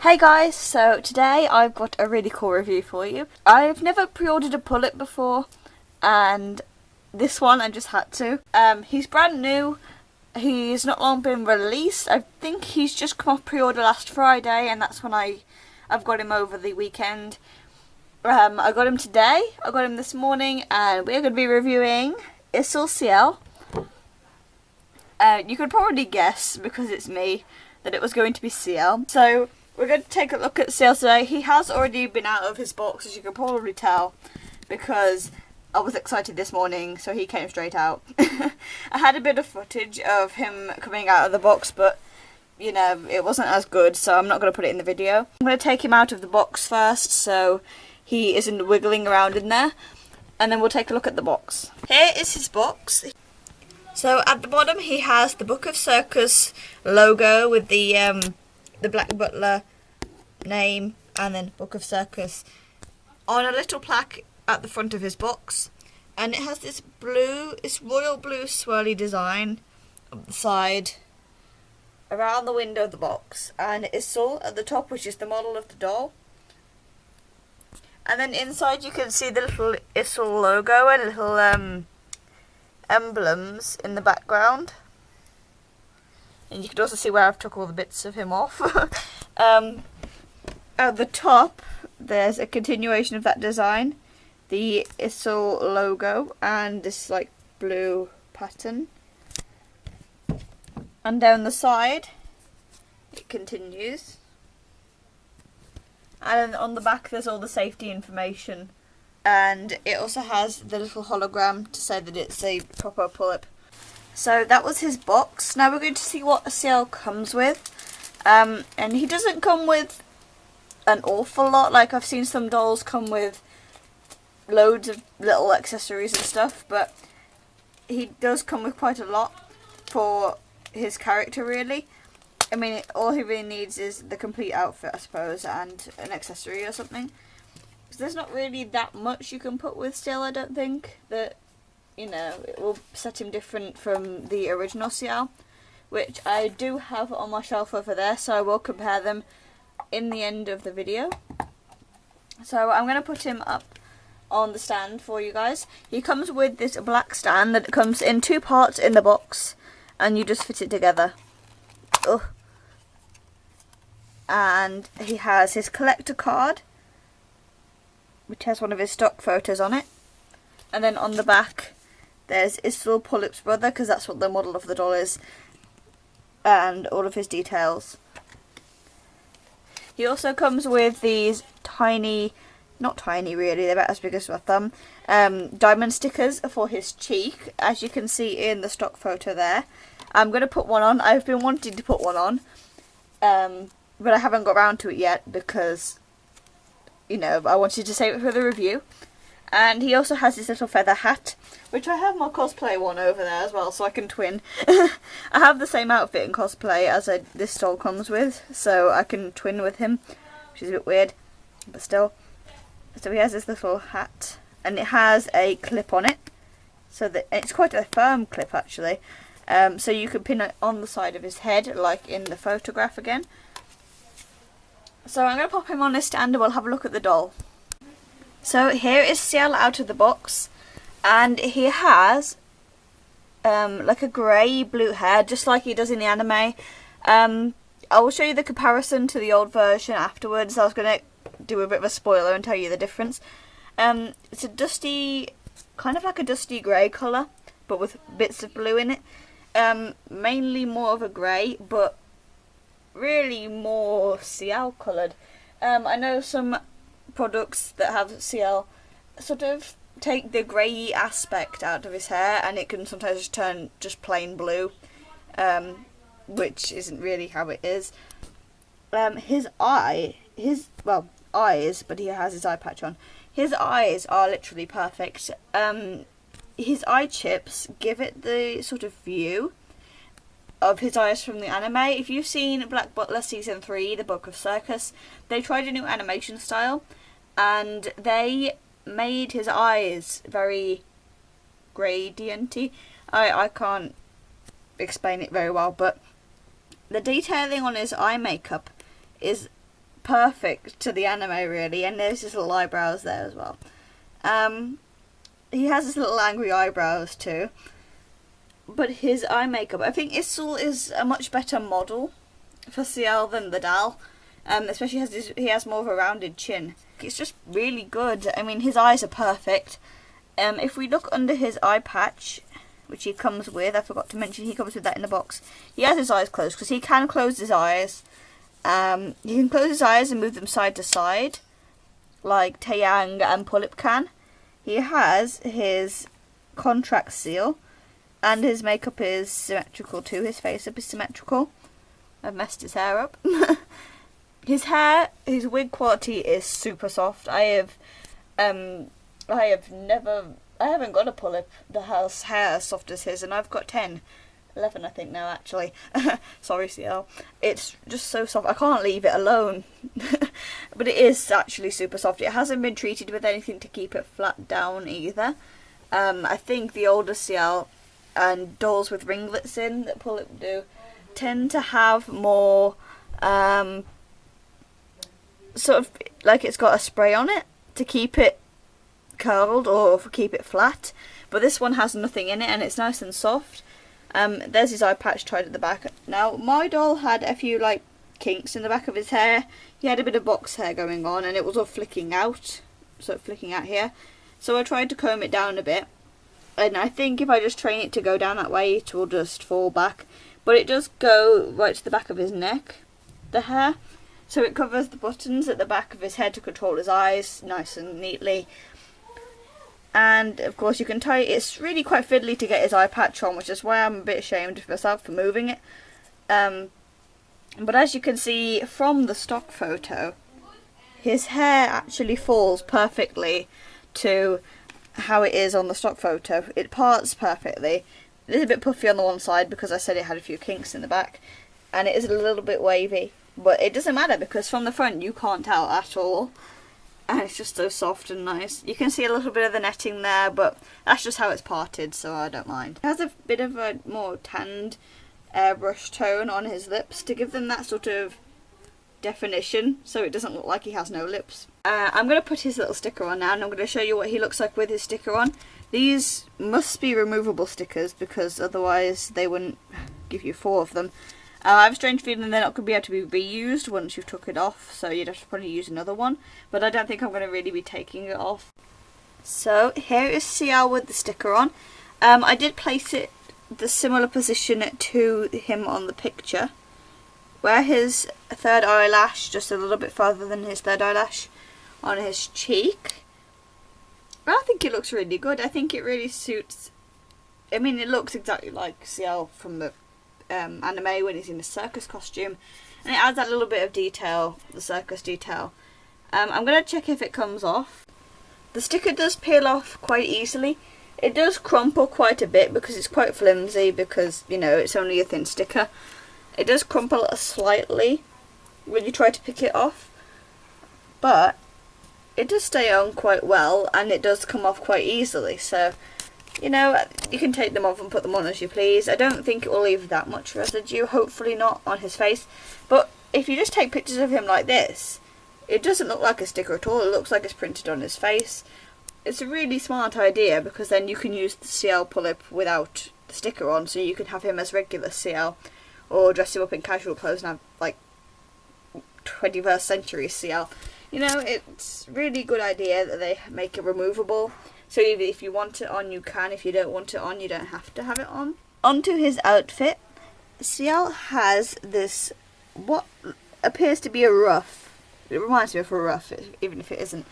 Hey guys, so today I've got a really cool review for you. I've never pre-ordered a Pulip before, and this one I just had to. He's brand new, he's not long been released. I think he's just come off pre-order last Friday, and that's when I've got him over the weekend. I got him today, I got him this morning, and we're going to be reviewing Isle Ciel. You could probably guess, because it's me, that it was going to be Ciel. So we're going to take a look at Ciel today. He has already been out of his box, as you can probably tell, because I was excited this morning, so he came straight out. I had a bit of footage of him coming out of the box, but you know, it wasn't as good, so I'm not going to put it in the video. I'm going to take him out of the box first, so he isn't wiggling around in there, and then we'll take a look at the box. Here is his box. So at the bottom he has the Book of Circus logo with the Black Butler name and then Book of Circus on a little plaque at the front of his box, and it has this royal blue swirly design on the side around the window of the box, and Isle at the top, which is the model of the doll. And then inside you can see the little Isle logo and little emblems in the background. And you can also see where I've took all the bits of him off. At the top there's a continuation of that design, the Isle logo and this like blue pattern. And down the side it continues. And then on the back there's all the safety information. And it also has the little hologram to say that it's a proper Pulip. So that was his box. Now we're going to see what Ciel comes with. And he doesn't come with an awful lot. Like, I've seen some dolls come with loads of little accessories and stuff, but he does come with quite a lot for his character, really. I mean, all he really needs is the complete outfit, I suppose, and an accessory or something. Because there's not really that much you can put with Ciel, I don't think, that, you know, it will set him different from the original Ciel, which I do have on my shelf over there, so I will compare them in the end of the video. So I'm going to put him up on the stand for you guys. He comes with this black stand that comes in two parts in the box, and you just fit it together. Ugh. And he has his collector card, which has one of his stock photos on it. And then on the back there's Isle Pulip's brother, because that's what the model of the doll is, and all of his details. He also comes with these tiny, not tiny really, they're about as big as my thumb, diamond stickers for his cheek, as you can see in the stock photo there. I'm going to put one on. I've been wanting to put one on, but I haven't got around to it yet because, you know, I wanted to save it for the review. And he also has this little feather hat, which I have my cosplay one over there as well, so I can twin. I have the same outfit in cosplay as this doll comes with, so I can twin with him, which is a bit weird, but still. So he has this little hat, and it has a clip on it, so that it's quite a firm clip actually. So you can pin it on the side of his head, like in the photograph again. So I'm going to pop him on his stand and we'll have a look at the doll. So here is Ciel out of the box, and he has like a grey blue hair, just like he does in the anime. I will show you the comparison to the old version afterwards. I was going to do a bit of a spoiler and tell you the difference. It's a dusty, kind of like a dusty grey colour, but with bits of blue in it. Mainly more of a grey, but really more Ciel coloured. I know some products that have Ciel sort of take the grey aspect out of his hair, and it can sometimes just turn just plain blue, which isn't really how it is. His eyes, but he has his eye patch on. His eyes are literally perfect. His eye chips give it the sort of view of his eyes from the anime. If you've seen Black Butler Season 3, The Book of Circus, they tried a new animation style, and they made his eyes very gradienty. I can't explain it very well, but the detailing on his eye makeup is perfect to the anime really, and there's his little eyebrows there as well. He has his little angry eyebrows too. But his eye makeup, I think Isol is a much better model for Ciel than the Dal. Especially as he has more of a rounded chin. It's just really good. I mean, his eyes are perfect. If we look under his eye patch, which he comes with, I forgot to mention he comes with that in the box. He has his eyes closed because he can close his eyes. He can close his eyes and move them side to side, like Taeyang and Pulip can. He has his contract seal, and his makeup is symmetrical too. His face up is symmetrical. I've messed his hair up. His hair, his wig quality is super soft. I haven't got a Pulip that has hair as soft as his, and I've got 11 I think now actually. Sorry Ciel. It's just so soft. I can't leave it alone. But it is actually super soft. It hasn't been treated with anything to keep it flat down either. I think the older Ciel and dolls with ringlets in that Pulip do tend to have more sort of like it's got a spray on it to keep it curled or keep it flat, but this one has nothing in it and it's nice and soft. There's his eye patch tied at the back. Now my doll had a few like kinks in the back of his hair. He had a bit of box hair going on and it was all flicking out, sort of flicking out here, so I tried to comb it down a bit, and I think if I just train it to go down that way it will just fall back, but it does go right to the back of his neck, the hair. So it covers the buttons at the back of his head to control his eyes nice and neatly. And of course you can tie it. It's really quite fiddly to get his eye patch on, which is why I'm a bit ashamed of myself for moving it. But as you can see from the stock photo, his hair actually falls perfectly to how it is on the stock photo. It parts perfectly. It is a bit puffy on the one side because I said it had a few kinks in the back, and it is a little bit wavy. But it doesn't matter because from the front you can't tell at all. And it's just so soft and nice. You can see a little bit of the netting there, but that's just how it's parted, so I don't mind. It has a bit of a more tanned airbrush tone on his lips to give them that sort of definition, so it doesn't look like he has no lips. I'm going to put his little sticker on now, and I'm going to show you what he looks like with his sticker on. These must be removable stickers because otherwise they wouldn't give you 4 of them. I have a strange feeling they're not going to be able to be reused once you've took it off, so you'd have to probably use another one, but I don't think I'm going to really be taking it off. So here is Ciel with the sticker on. I did place it the similar position to him on the picture, where his third eyelash, just a little bit farther than his third eyelash on his cheek. I think it looks really good. I think it really suits, I mean it looks exactly like Ciel from the anime when he's in a circus costume, and it adds that little bit of detail, the circus detail. I'm going to check if it comes off. The sticker does peel off quite easily. It does crumple quite a bit because it's quite flimsy, because you know it's only a thin sticker. It does crumple slightly when you try to pick it off, but it does stay on quite well and it does come off quite easily, so you know, you can take them off and put them on as you please. I don't think it will leave that much residue, hopefully not on his face. But if you just take pictures of him like this, it doesn't look like a sticker at all. It looks like it's printed on his face. It's a really smart idea because then you can use the Ciel Pulip without the sticker on, so you can have him as regular Ciel, or dress him up in casual clothes and have like 21st century Ciel. You know, it's really a good idea that they make it removable. So if you want it on, you can. If you don't want it on, you don't have to have it on. Onto his outfit. Ciel has this, what appears to be a ruff. It reminds me of a ruff, even if it isn't.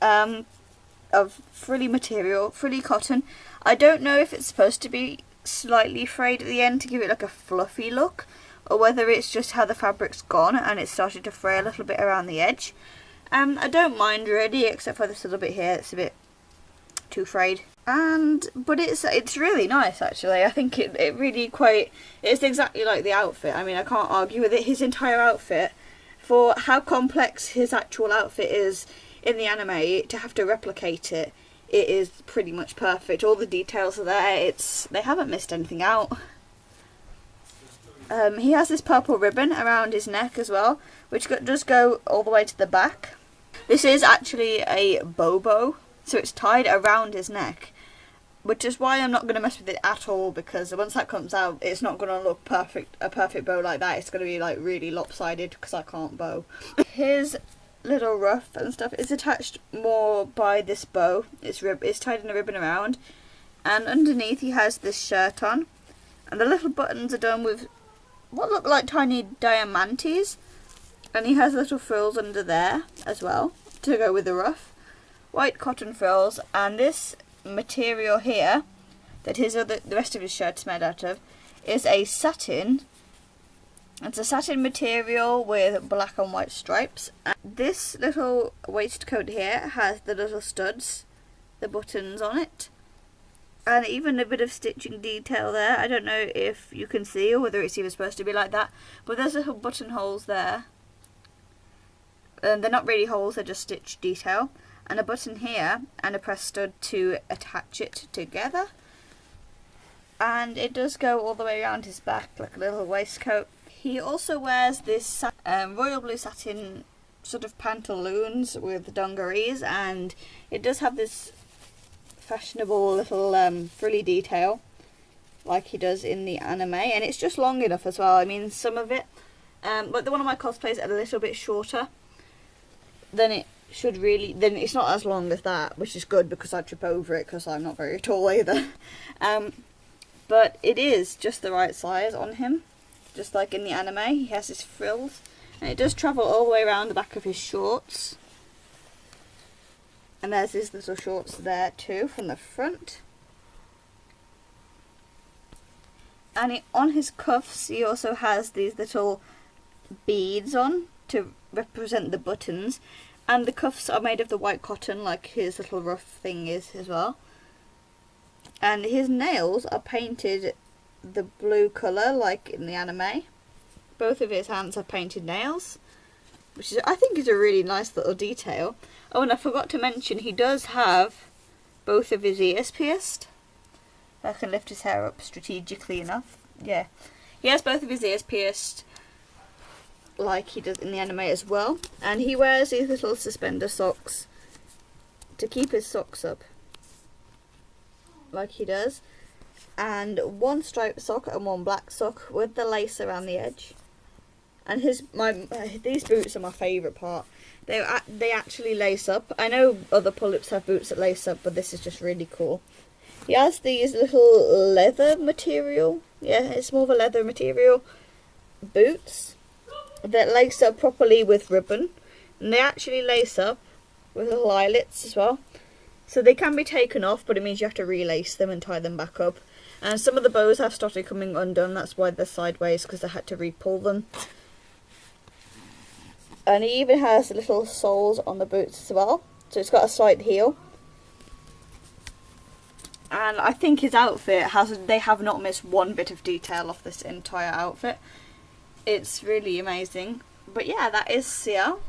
Of frilly material, frilly cotton. I don't know if it's supposed to be slightly frayed at the end to give it like a fluffy look, or whether it's just how the fabric's gone and it's started to fray a little bit around the edge. I don't mind really, except for this little bit here. It's a bit too frayed, but it's really nice actually. I think it really it's exactly like the outfit. I mean, I can't argue with it. His entire outfit, for how complex his actual outfit is in the anime, to have to replicate it, it is pretty much perfect. All the details are there. They haven't missed anything out. He has this purple ribbon around his neck as well, which does go all the way to the back. This is actually a bobo, so it's tied around his neck, which is why I'm not going to mess with it at all, because once that comes out, it's not going to look a perfect bow like that. It's going to be like really lopsided because I can't bow. His little ruff and stuff is attached more by this bow. It's tied in a ribbon around, and underneath he has this shirt on, and the little buttons are done with what look like tiny diamantes, and he has little frills under there as well to go with the ruff. White cotton frills, and this material here that the rest of his shirt is made out of is a satin. It's a satin material with black and white stripes. And this little waistcoat here has the little studs, the buttons on it, and even a bit of stitching detail there. I don't know if you can see or whether it's even supposed to be like that, but there's little buttonholes there. And they're not really holes, they're just stitch detail. And a button here and a press stud to attach it together. And it does go all the way around his back like a little waistcoat. He also wears this royal blue satin sort of pantaloons with dungarees, and it does have this fashionable little frilly detail like he does in the anime, and it's just long enough as well. I mean, some of it, but the one of my cosplays are a little bit shorter than it should really. Then it's not as long as that, which is good because I trip over it because I'm not very tall either. But it is just the right size on him, just like in the anime. He has his frills, and it does travel all the way around the back of his shorts. And there's his little shorts there too from the front. And on his cuffs he also has these little beads on to represent the buttons. And the cuffs are made of the white cotton like his little ruff thing is as well. And his nails are painted the blue colour like in the anime. Both of his hands have painted nails, which I think is a really nice little detail. Oh, and I forgot to mention, he does have both of his ears pierced. I can lift his hair up strategically enough. Yeah. He has both of his ears pierced, like he does in the anime as well. And he wears these little suspender socks to keep his socks up, like he does. And one striped sock and one black sock with the lace around the edge. And these boots are my favourite part. They actually lace up. I know other pull-ups have boots that lace up, but this is just really cool. He has these little leather material. Yeah, it's more of a leather material boots that lace up properly with ribbon. And they actually lace up with little eyelets as well. So they can be taken off, but it means you have to relace them and tie them back up. And some of the bows have started coming undone. That's why they're sideways, because I had to re-pull them. And he even has little soles on the boots as well. So it's got a slight heel. And I think his outfit they have not missed one bit of detail off this entire outfit. It's really amazing. But yeah, that is Ciel.